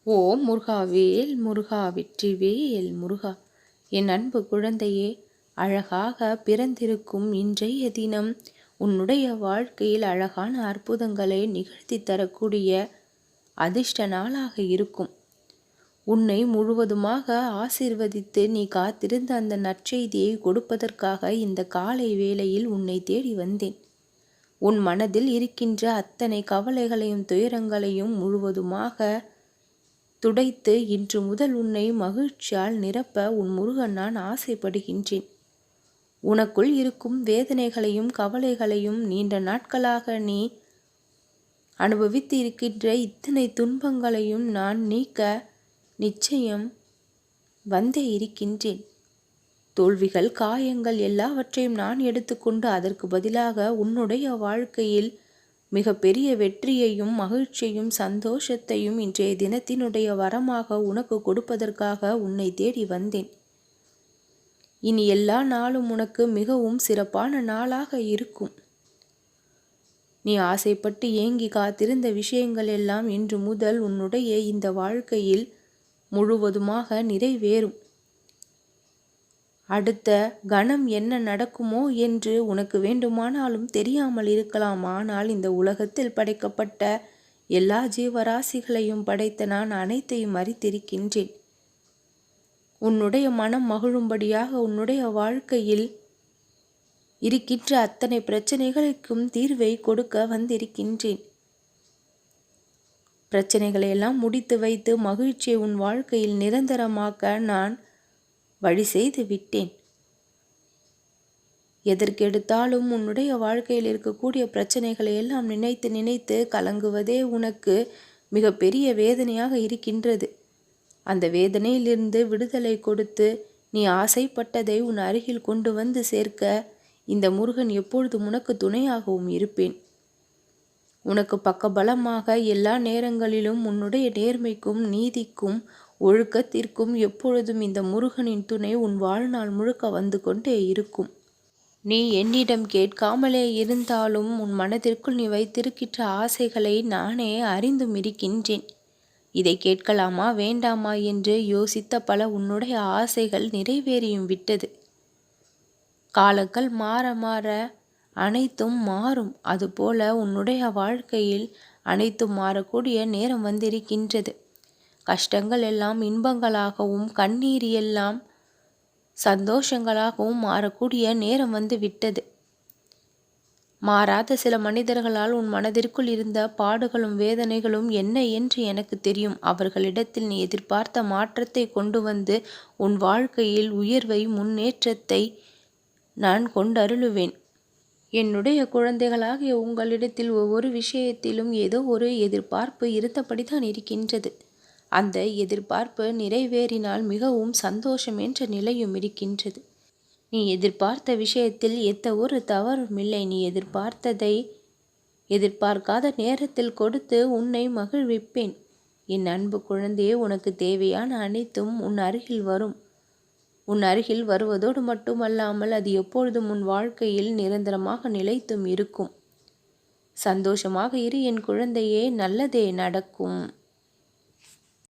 ஓம் முருகாவேல் முருகா வெற்றிவேல் முருகா. என் அன்பு குழந்தையே, அழகாக பிறந்திருக்கும் இன்றைய தினம் உன்னுடைய வாழ்க்கையில் அழகான அற்புதங்களை நிகழ்த்தி தரக்கூடிய அதிர்ஷ்ட நாளாக இருக்கும். உன்னை முழுவதுமாக ஆசீர்வதித்து நீ காத்திருந்த அந்த நற்செய்தியை கொடுப்பதற்காக இந்த காலை வேளையில் உன்னை தேடி வந்தேன். உன் மனதில் இருக்கின்ற அத்தனை கவலைகளையும் துயரங்களையும் முழுவதுமாக துடைத்து இன்று முதல் உன்னை மகிழ்ச்சியால் நிரப்ப உன் முருகன் நான் ஆசைப்படுகின்றேன். உனக்குள் இருக்கும் வேதனைகளையும் கவலைகளையும் நீண்ட நாட்களாக நீ அனுபவித்து இருக்கின்ற இத்தனை துன்பங்களையும் நான் நீக்க நிச்சயம் வந்தே இருக்கின்றேன். தோல்விகள், காயங்கள் எல்லாவற்றையும் நான் எடுத்துக்கொண்டு அதற்கு பதிலாக உன்னுடைய வாழ்க்கையில் மிக பெரிய வெற்றியையும் மகிழ்ச்சியையும் சந்தோஷத்தையும் இன்றைய தினத்தினுடைய வரமாக உனக்கு கொடுப்பதற்காக உன்னை தேடி வந்தேன். இனி எல்லா நாளும் உனக்கு மிகவும் சிறப்பான நாளாக இருக்கும். நீ ஆசைப்பட்டு ஏங்கி காத்திருந்த விஷயங்கள் எல்லாம் இன்று முதல் உன்னுடைய இந்த வாழ்க்கையில் முழுவதுமாக நிறைவேறும். அடுத்த கணம் என்ன நடக்குமோ என்று உனக்கு வேண்டுமானாலும் தெரியாமல் இருக்கலாம். ஆனால் இந்த உலகத்தில் படைக்கப்பட்ட எல்லா ஜீவராசிகளையும் படைத்த நான் அனைத்தையும் அறிந்திருக்கின்றேன். உன்னுடைய மனம் மகிழும்படியாக உன்னுடைய வாழ்க்கையில் இருக்கின்ற அத்தனை பிரச்சனைகளுக்கும் தீர்வை கொடுக்க வந்திருக்கின்றேன். பிரச்சனைகளை எல்லாம் முடித்து வைத்து மகிழ்ச்சியை உன் வாழ்க்கையில் நிரந்தரமாக்க நான் வழி செய்து விட்டேன். எதற்கெடுத்தாலும் உன்னுடைய வாழ்க்கையில் இருக்கக்கூடிய பிரச்சனைகளை எல்லாம் நினைத்து நினைத்து கலங்குவதே உனக்கு மிக பெரிய வேதனையாக இருக்கின்றது. அந்த வேதனையிலிருந்து விடுதலை கொடுத்து நீ ஆசைப்பட்டதை உன் அருகில் கொண்டு வந்து சேர்க்க இந்த முருகன் எப்பொழுதும் உனக்கு துணையாகவும் இருப்பேன். உனக்கு பக்கபலமாக எல்லா நேரங்களிலும் உன்னுடைய நேர்மைக்கும் நீதிக்கும் ஒழுக்கத்திற்கும் எப்பொழுதும் இந்த முருகனின் துணை உன் வாழ்நாள் முழுக்க வந்து கொண்டே இருக்கும். நீ என்னிடம் கேட்காமலே இருந்தாலும் உன் மனதிற்குள் நீ வைத்திருக்கின்ற ஆசைகளை நானே அறிந்தும் இருக்கின்றேன். இதை கேட்கலாமா வேண்டாமா என்று யோசித்த பல உன்னுடைய ஆசைகள் நிறைவேறியும் விட்டது. காலங்கள் மாற மாற அனைத்தும் மாறும். அதுபோல உன்னுடைய வாழ்க்கையில் அனைத்தும் மாறக்கூடிய நேரம் வந்திருக்கின்றது. கஷ்டங்கள் எல்லாம் இன்பங்களாகவும் கண்ணீர் எல்லாம் சந்தோஷங்களாகவும் மாறக்கூடிய நேரம் வந்து விட்டது. மாறாத சில மனிதர்களால் உன் மனதிற்குள் இருந்த பாடுகளும் வேதனைகளும் என்ன என்று எனக்கு தெரியும். அவர்களிடத்தில் நீ எதிர்பார்த்த மாற்றத்தை கொண்டு வந்து உன் வாழ்க்கையில் உயர்வை முன்னேற்றத்தை நான் கொண்டருளுவேன். என்னுடைய குழந்தைகளாகிய உங்களிடத்தில் ஒவ்வொரு விஷயத்திலும் ஏதோ ஒரு எதிர்பார்ப்பு இருந்தபடிதான் இருக்கின்றது. அந்த எதிர்பார்ப்பு நிறைவேறினால் மிகவும் சந்தோஷம் என்ற நிலையும் இருக்கின்றது. நீ எதிர்பார்த்த விஷயத்தில் எந்த ஒரு தவறும் இல்லை. நீ எதிர்பார்த்ததை எதிர்பார்க்காத நேரத்தில் கொடுத்து உன்னை மகிழ்விப்பேன். என் அன்பு குழந்தையே, உனக்கு தேவையான அனைத்தும் உன் அருகில் வரும். உன் அருகில் வருவதோடு மட்டுமல்லாமல் அது எப்பொழுதும் உன் வாழ்க்கையில் நிரந்தரமாக நிலைத்தும் இருக்கும். சந்தோஷமாக இரு என் குழந்தையே, நல்லதே நடக்கும்.